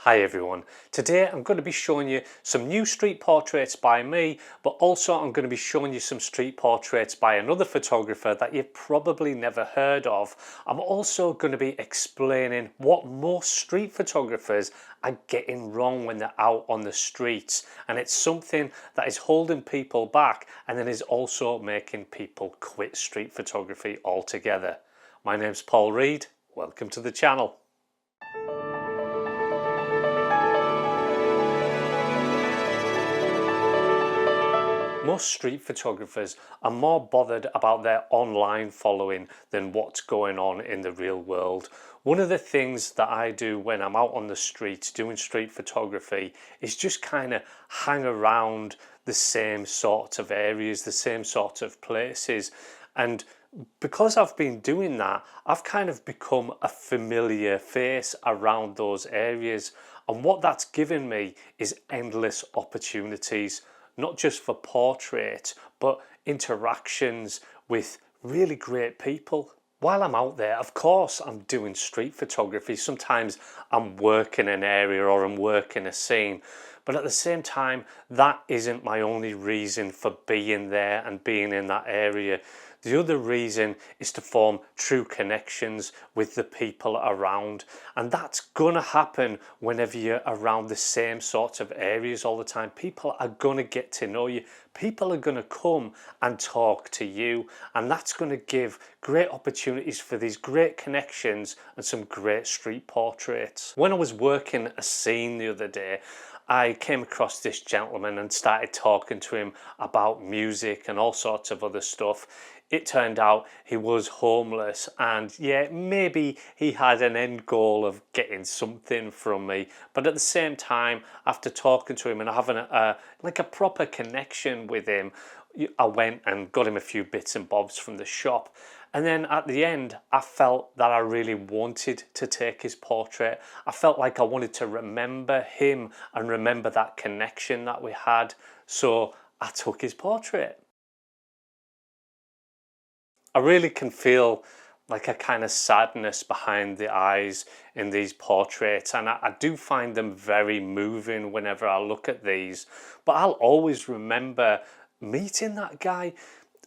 Hi everyone, today I'm going to be showing you some new street portraits by me, but also I'm going to be showing you some street portraits by another photographer that you've probably never heard of. I'm also going to be explaining what most street photographers are getting wrong when they're out on the streets, and it's something that is holding people back and then is also making people quit street photography altogether. My name's Paul Reed, welcome to the channel. Most street photographers are more bothered about their online following than what's going on in the real world. One of the things that I do when I'm out on the streets doing street photography is just kind of hang around the same sort of areas, the same sort of places. And because I've been doing that, I've kind of become a familiar face around those areas. And what that's given me is endless opportunities, not just for portrait, but interactions with really great people. While I'm out there, of course, I'm doing street photography. Sometimes I'm working an area or I'm working a scene, but at the same time, that isn't my only reason for being there and being in that area. The other reason is to form true connections with the people around, and that's gonna happen whenever you're around the same sort of areas all the time. People are gonna get to know you. People are gonna come and talk to you, and that's gonna give great opportunities for these great connections and some great street portraits. When I was working a scene the other day, I came across this gentleman and started talking to him about music and all sorts of other stuff. It turned out he was homeless, and yeah, maybe he had an end goal of getting something from me, but at the same time, after talking to him and having a proper connection with him, I went and got him a few bits and bobs from the shop. And then at the end, I felt that I really wanted to take his portrait. I felt like I wanted to remember him and remember that connection that we had. So I took his portrait. I really can feel like a kind of sadness behind the eyes in these portraits, and I do find them very moving whenever I look at these. But I'll always remember meeting that guy.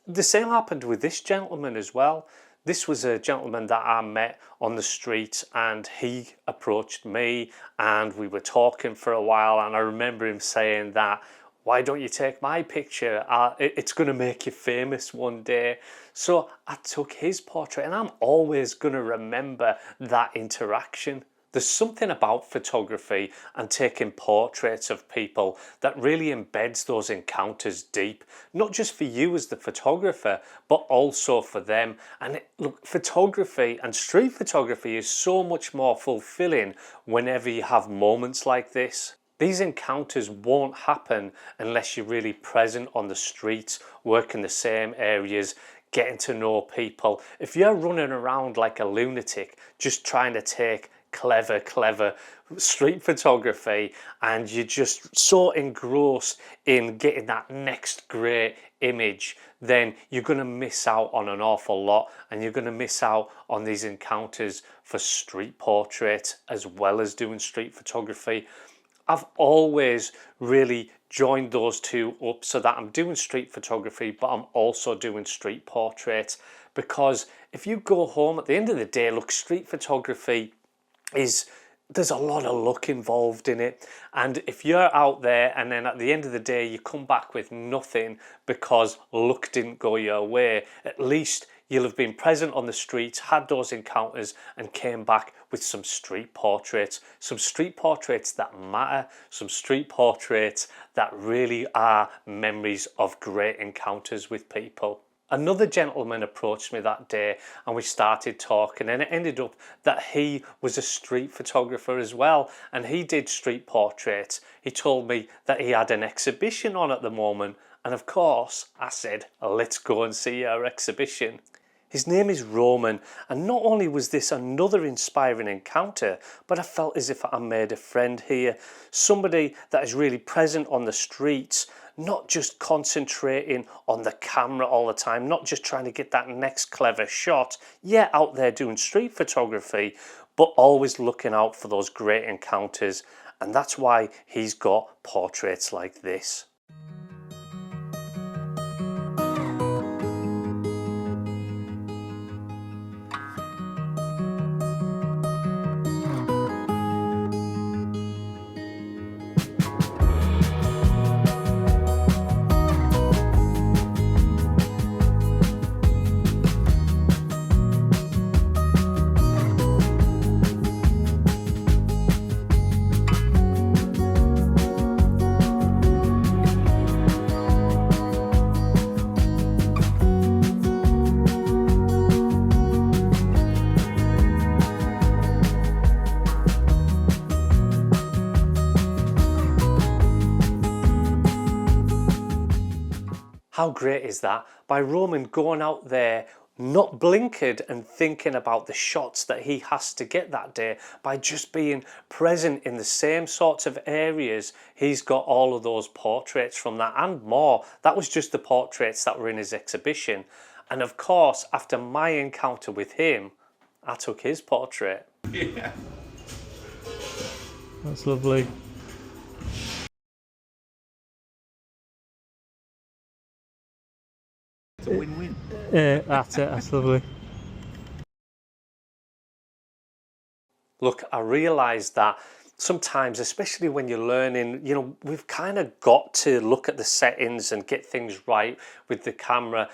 The same happened with this gentleman as well. This was a gentleman that I met on the street, and he approached me and we were talking for a while, and I remember him saying that, why don't you take my picture? It's going to make you famous one day. So I took his portrait, and I'm always going to remember that interaction. There's something about photography and taking portraits of people that really embeds those encounters deep, not just for you as the photographer, but also for them. And look, photography and street photography is so much more fulfilling whenever you have moments like this. These encounters won't happen unless you're really present on the streets, working the same areas, getting to know people. If you're running around like a lunatic, just trying to take clever street photography, and you're just so engrossed in getting that next great image, then you're going to miss out on an awful lot, and you're going to miss out on these encounters for street portraits as well as doing street photography. I've always really joined those two up so that I'm doing street photography, but I'm also doing street portraits, because if you go home at the end of the day, look, street photography there's a lot of luck involved in it, and if you're out there and then at the end of the day you come back with nothing because luck didn't go your way, at least you'll have been present on the streets, had those encounters, and came back with some street portraits that matter, some street portraits that really are memories of great encounters with people. Another gentleman approached me that day and we started talking, and it ended up that he was a street photographer as well, and he did street portraits. He told me that he had an exhibition on at the moment, and of course I said, let's go and see our exhibition. His name is Roman, and not only was this another inspiring encounter, but I felt as if I made a friend here, somebody that is really present on the streets, not just concentrating on the camera all the time, not just trying to get that next clever shot, out there doing street photography, but always looking out for those great encounters, and that's why he's got portraits like this. How great is that? By Roman going out there, not blinkered and thinking about the shots that he has to get that day, by just being present in the same sorts of areas. He's got all of those portraits from that and more. That was just the portraits that were in his exhibition. And of course, after my encounter with him, I took his portrait. Yeah. That's lovely. It's a win-win. That's it, that's lovely. Look, I realise that sometimes, especially when you're learning, you know, we've kind of got to look at the settings and get things right with the camera.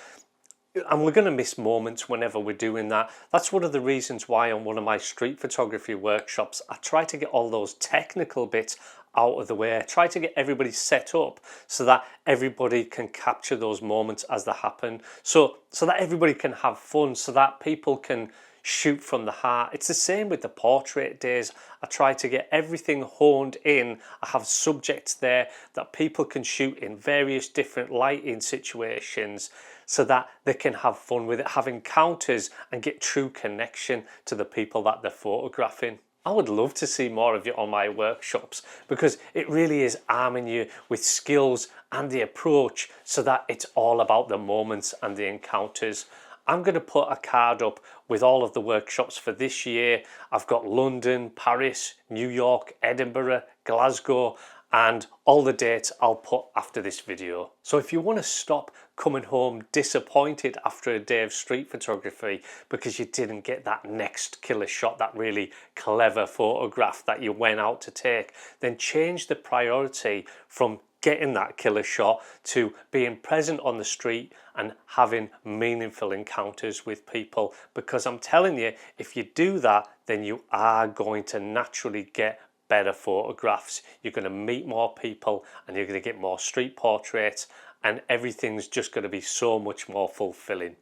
And we're going to miss moments whenever we're doing that. That's one of the reasons why on one of my street photography workshops, I try to get all those technical bits out of the way. I try to get everybody set up so that everybody can capture those moments as they happen. So that everybody can have fun, so that people can shoot from the heart. It's the same with the portrait days. I try to get everything honed in. I have subjects there that people can shoot in various different lighting situations so that they can have fun with it, have encounters and get true connection to the people that they're photographing. I would love to see more of you on my workshops, because it really is arming you with skills and the approach so that it's all about the moments and the encounters. I'm going to put a card up with all of the workshops for this year. I've got London, Paris, New York, Edinburgh, Glasgow, and all the dates I'll put after this video. So if you want to stop coming home disappointed after a day of street photography because you didn't get that next killer shot, that really clever photograph that you went out to take, then change the priority from getting that killer shot to being present on the street and having meaningful encounters with people. Because I'm telling you, if you do that, then you are going to naturally get better photographs. You're going to meet more people and you're going to get more street portraits, and everything's just going to be so much more fulfilling.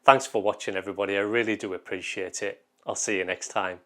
Thanks for watching, everybody. I really do appreciate it. I'll see you next time.